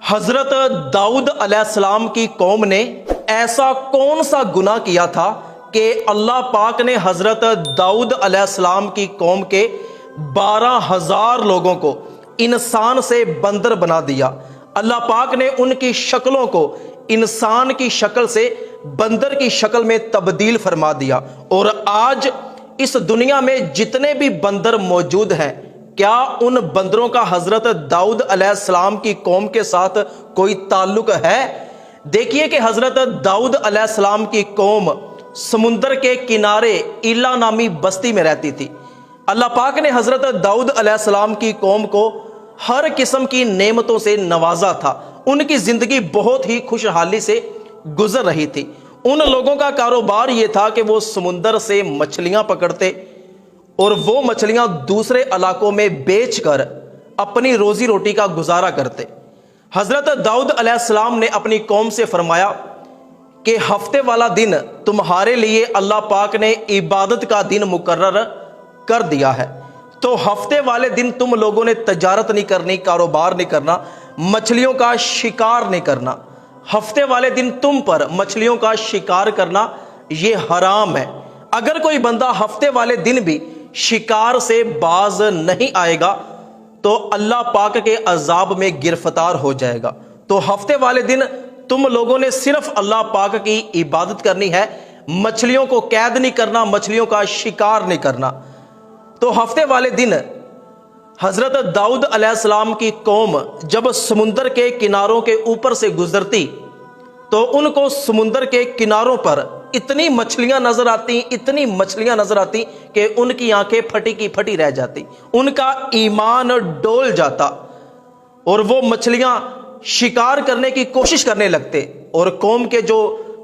हजरत दाऊद अलैहिस्सलाम की कौम ने ऐसा कौन सा गुनाह किया था कि अल्लाह पाक ने हजरत दाऊद अलैहिस्सलाम की कौम के 12,000 लोगों को इंसान से बंदर बना दिया। अल्लाह पाक ने उनकी शक्लों को इंसान की शक्ल से बंदर की शक्ल में तब्दील फरमा दिया। और आज इस दुनिया में जितने भी बंदर मौजूद हैं, क्या उन बंदरों का हजरत दाऊद अलैहिस्सलाम की कौम के साथ कोई ताल्लुक है? देखिए कि हजरत दाऊद अलैहिस्सलाम की कौम समुंदर के किनारे इला नामी बस्ती में रहती थी। अल्लाह पाक ने हजरत दाऊद अलैहिस्सलाम की कौम को हर किस्म की नेमतों से नवाजा था। उनकी जिंदगी बहुत ही खुशहाली से गुजर रही थी। उन लोगों का कारोबार ये था कि वो समुंदर से मछलियां पकड़ते और वो मछलियां दूसरे इलाकों में बेचकर अपनी रोजी रोटी का गुजारा करते। हजरत दाऊद अलैहिस्सलाम ने अपनी कौम से फरमाया कि हफ्ते वाला दिन तुम्हारे लिए अल्लाह पाक ने इबादत का दिन मुकर्रर कर दिया है, तो हफ्ते वाले दिन तुम लोगों ने तजारत नहीं करनी, कारोबार नहीं करना, मछलियों का शिकार नहीं करना। हफ्ते वाले दिन तुम पर मछलियों का शिकार करना ये हराम है। अगर कोई बंदा हफ्ते वाले दिन भी शिकार से बाज नहीं आएगा तो अल्लाह पाक के अजाब में गिरफ्तार हो जाएगा। तो हफ्ते वाले दिन तुम लोगों ने सिर्फ अल्लाह पाक की इबादत करनी है, मछलियों को कैद नहीं करना, मछलियों का शिकार नहीं करना। तो हफ्ते वाले दिन हजरत दाऊद अलैहिस्सलाम की कौम जब समुंदर के किनारों के ऊपर से गुजरती तो उनको समुंदर के किनारों पर इतनी मछलियां नजर आती, इतनी मछलियां नजर आती कि उनकी आंखें फटी की फटी रह जाती, उनका ईमान डोल जाता और वो मछलियां शिकार करने की कोशिश करने लगते। और कौम के जो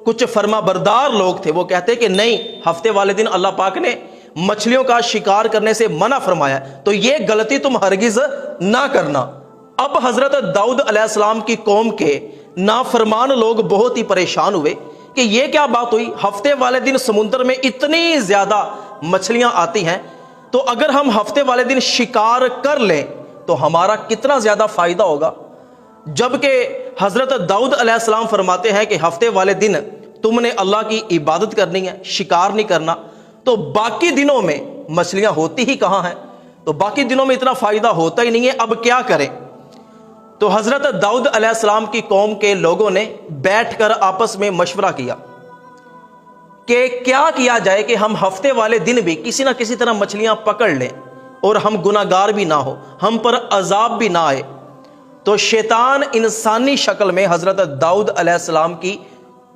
कुछ फर्माबरदार लोग थे वो कहते कि नहीं, हफ्ते वाले दिन अल्लाह पाक ने मछलियों का शिकार करने से मना फरमाया, तो ये गलती तुम हरगिज ना करना। अब हजरत दाऊद अलैहिस्सलाम की कौम के नाफरमान लोग बहुत ही परेशान हुए कि ये क्या बात हुई, हफ्ते वाले दिन समुद्र में इतनी ज्यादा मछलियां आती हैं, तो अगर हम हफ्ते वाले दिन शिकार कर लें तो हमारा कितना ज्यादा फायदा होगा। जबकि हजरत दाऊद अलैहिस्सलाम फरमाते हैं कि हफ्ते वाले दिन तुमने अल्लाह की इबादत करनी है, शिकार नहीं करना, तो बाकी दिनों में मछलियां होती ही कहां हैं, तो बाकी दिनों में इतना फायदा होता ही नहीं है, अब क्या करें। तो हजरत दाऊद अलैहिस्सलाम की कौम के लोगों ने बैठकर आपस में मशवरा किया कि क्या किया जाए कि हम हफ्ते वाले दिन भी किसी ना किसी तरह मछलियां पकड़ लें और हम गुनाहगार भी ना हो, हम पर अजाब भी ना आए। तो शैतान इंसानी शक्ल में हजरत दाऊद अलैहिस्सलाम की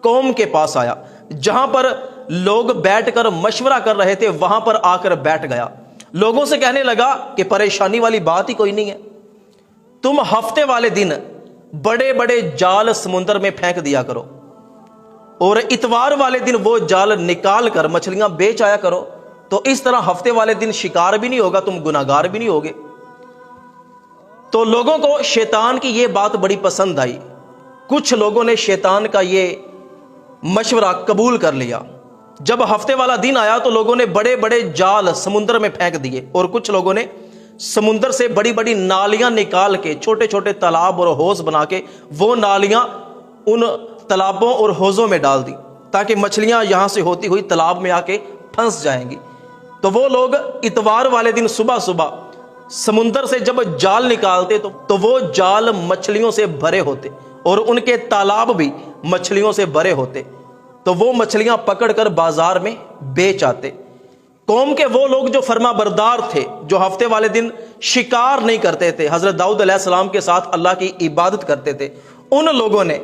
कौम के पास आया। जहां पर लोग बैठकर मशवरा कर रहे थे वहां पर आकर बैठ गया। लोगों से कहने लगा कि परेशानी वाली बात ही कोई नहीं है, तुम हफ्ते वाले दिन बड़े बड़े जाल समुद्र में फेंक दिया करो और इतवार वाले दिन वो जाल निकाल कर मछलियां बेच आया करो, तो इस तरह हफ्ते वाले दिन शिकार भी नहीं होगा, तुम गुनाहगार भी नहीं होगे। तो लोगों को शैतान की ये बात बड़ी पसंद आई। कुछ लोगों ने शैतान का ये मशवरा कबूल कर लिया। जब हफ्ते वाला दिन आया तो लोगों ने बड़े बड़े जाल समुद्र में फेंक दिए और कुछ लोगों ने समुद्र से बड़ी बड़ी नालियां निकाल के छोटे छोटे तालाब और हौज बना के वो नालियां उन तालाबों और हौजों में डाल दी ताकि मछलियां यहां से होती हुई तालाब में आके फंस जाएंगी। तो वो लोग इतवार वाले दिन सुबह सुबह समुद्र से जब जाल निकालते तो वो जाल मछलियों से भरे होते और उनके तालाब भी मछलियों से भरे होते, तो वो मछलियां पकड़कर बाजार में बेच आते। कौम के वो लोग जो फर्माबरदार थे, जो हफ्ते वाले दिन शिकार नहीं करते थे, हजरत दाऊद अलैहिस्सलाम के साथ अल्लाह की इबादत करते थे, उन लोगों ने,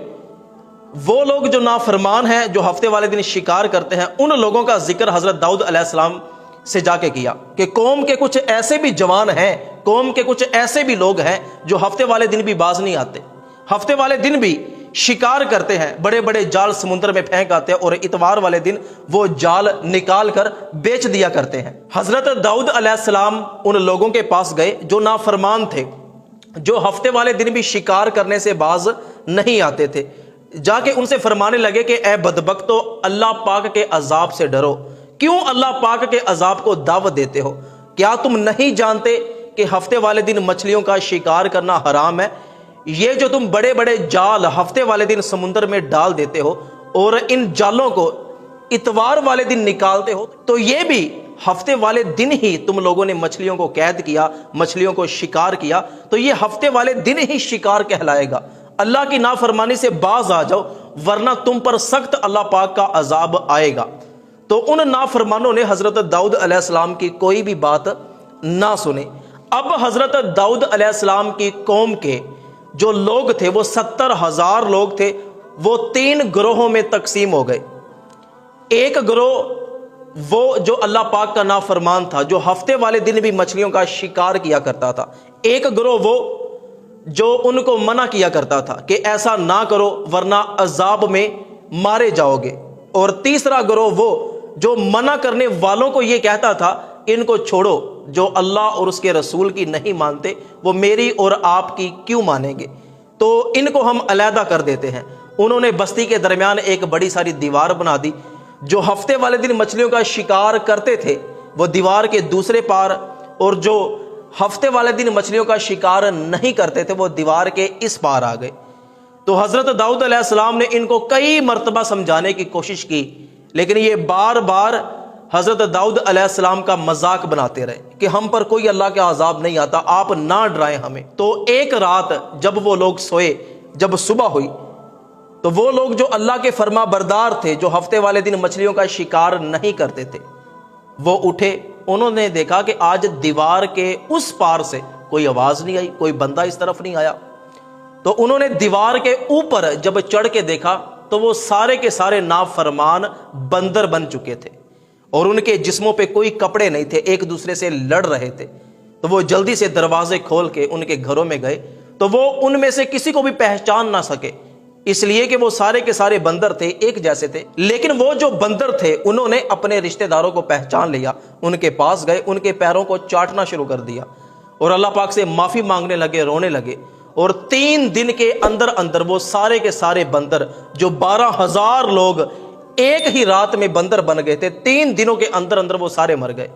वो लोग जो नाफरमान हैं, जो हफ्ते वाले दिन शिकार करते हैं, उन लोगों का जिक्र हजरत दाऊद अलैहिस्सलाम से जाके किया कि कौम के कुछ ऐसे भी जवान हैं, कौम के कुछ ऐसे भी लोग हैं जो हफ्ते वाले दिन भी बाज नहीं आते, हफ्ते वाले दिन भी शिकार करते हैं, बड़े बड़े जाल समुद्र में फेंक आते हैं और इतवार वाले दिन वो जाल निकाल कर बेच दिया करते हैं। हजरत दाऊद अलैहिस्सलाम उन लोगों के पास गए जो नाफरमान थे, जो हफ्ते वाले दिन भी शिकार करने से बाज नहीं आते थे। जाके उनसे फरमाने लगे कि ए बदबख्तो, अल्लाह पाक के अजाब से डरो, क्यों अल्लाह पाक के अजाब को दावत देते हो? क्या तुम नहीं जानते कि हफ्ते वाले दिन मछलियों का शिकार करना हराम है? یہ جو تم بڑے بڑے جال ہفتے والے دن سمندر میں ڈال دیتے ہو اور ان جالوں کو اتوار والے دن نکالتے ہو، تو یہ بھی ہفتے والے دن ہی تم لوگوں نے مچھلیوں کو قید کیا، مچھلیوں کو شکار کیا، تو یہ ہفتے والے دن ہی شکار کہلائے گا۔ اللہ کی نافرمانی سے باز آ جاؤ ورنہ تم پر سخت اللہ پاک کا عذاب آئے گا۔ تو ان نافرمانوں نے حضرت داؤد علیہ السلام کی کوئی بھی بات نہ سنی۔ اب حضرت داؤد علیہ السلام کی قوم کے جو لوگ تھے وہ 70,000 لوگ تھے، وہ 3 گروہوں میں تقسیم ہو گئے۔ ایک گروہ وہ جو اللہ پاک کا نافرمان تھا، جو ہفتے والے دن بھی مچھلیوں کا شکار کیا کرتا تھا۔ ایک گروہ وہ جو ان کو منع کیا کرتا تھا کہ ایسا نہ کرو ورنہ عذاب میں مارے جاؤ گے۔ اور تیسرا گروہ وہ جو منع کرنے والوں کو یہ کہتا تھا ان کو چھوڑو، جو اللہ اور اس کے رسول کی نہیں مانتے وہ میری اور آپ کی کیوں مانیں گے، تو ان کو ہم علیحدہ کر دیتے ہیں۔ انہوں نے بستی کے درمیان ایک بڑی ساری دیوار بنا دی۔ جو ہفتے والے دن مچھلیوں کا شکار کرتے تھے وہ دیوار کے دوسرے پار، اور جو ہفتے والے دن مچھلیوں کا شکار نہیں کرتے تھے وہ دیوار کے اس پار آ گئے۔ تو حضرت داؤد علیہ السلام نے ان کو کئی مرتبہ سمجھانے کی کوشش کی، لیکن یہ بار بار حضرت داؤد علیہ السلام کا مذاق بناتے رہے کہ ہم پر کوئی اللہ کا عذاب نہیں آتا، آپ نہ ڈرائیں ہمیں۔ تو ایک رات جب وہ لوگ سوئے، جب صبح ہوئی تو وہ لوگ جو اللہ کے فرما بردار تھے، جو ہفتے والے دن مچھلیوں کا شکار نہیں کرتے تھے، وہ اٹھے۔ انہوں نے دیکھا کہ آج دیوار کے اس پار سے کوئی آواز نہیں آئی، کوئی بندہ اس طرف نہیں آیا۔ تو انہوں نے دیوار کے اوپر جب چڑھ کے دیکھا تو وہ سارے کے سارے نافرمان بندر بن چکے تھے، اور ان کے جسموں پہ کوئی کپڑے نہیں تھے، ایک دوسرے سے لڑ رہے تھے۔ تو وہ جلدی سے دروازے کھول کے ان کے گھروں میں گئے، تو وہ ان میں سے کسی کو بھی پہچان نہ سکے، اس لیے کہ وہ سارے کے سارے بندر تھے، ایک جیسے تھے۔ لیکن وہ جو بندر تھے انہوں نے اپنے رشتہ داروں کو پہچان لیا، ان کے پاس گئے، ان کے پیروں کو چاٹنا شروع کر دیا اور اللہ پاک سے معافی مانگنے لگے، رونے لگے۔ اور 3 دن کے اندر اندر وہ سارے کے سارے بندر، جو 12,000 لوگ ایک ہی رات میں بندر بن گئے تھے، 3 دنوں کے اندر اندر وہ سارے مر گئے۔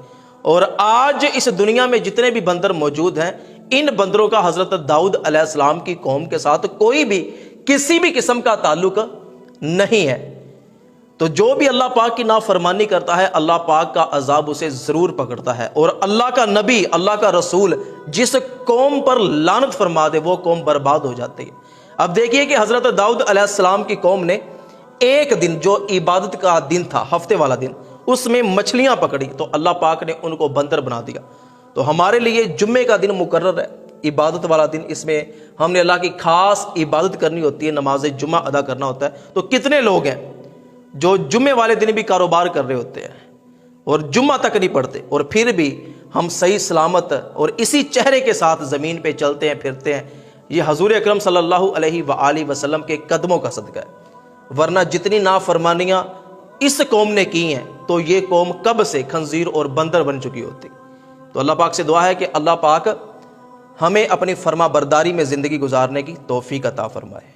اور آج اس دنیا میں جتنے بھی بندر موجود ہیں، ان بندروں کا حضرت داؤد علیہ السلام کی قوم کے ساتھ کوئی بھی کسی بھی قسم کا تعلق نہیں ہے۔ تو جو بھی اللہ پاک کی نافرمانی کرتا ہے اللہ پاک کا عذاب اسے ضرور پکڑتا ہے، اور اللہ کا نبی، اللہ کا رسول جس قوم پر لعنت فرما دے وہ قوم برباد ہو جاتی ہے۔ اب دیکھیے کہ حضرت داؤد علیہ السلام کی قوم نے ایک دن جو عبادت کا دن تھا، ہفتے والا دن، اس میں مچھلیاں پکڑی تو اللہ پاک نے ان کو بندر بنا دیا۔ تو ہمارے لیے جمعے کا دن مقرر ہے، عبادت والا دن، اس میں ہم نے اللہ کی خاص عبادت کرنی ہوتی ہے، نماز جمعہ ادا کرنا ہوتا ہے۔ تو کتنے لوگ ہیں جو جمعے والے دن بھی کاروبار کر رہے ہوتے ہیں اور جمعہ تک نہیں پڑھتے، اور پھر بھی ہم صحیح سلامت اور اسی چہرے کے ساتھ زمین پہ چلتے ہیں پھرتے ہیں۔ یہ حضور اکرم صلی اللہ علیہ وآلہ وسلم کے قدموں کا صدقہ ہے، ورنہ جتنی نافرمانیاں اس قوم نے کی ہیں تو یہ قوم کب سے خنزیر اور بندر بن چکی ہوتی۔ تو اللہ پاک سے دعا ہے کہ اللہ پاک ہمیں اپنی فرما برداری میں زندگی گزارنے کی توفیق عطا فرمائے۔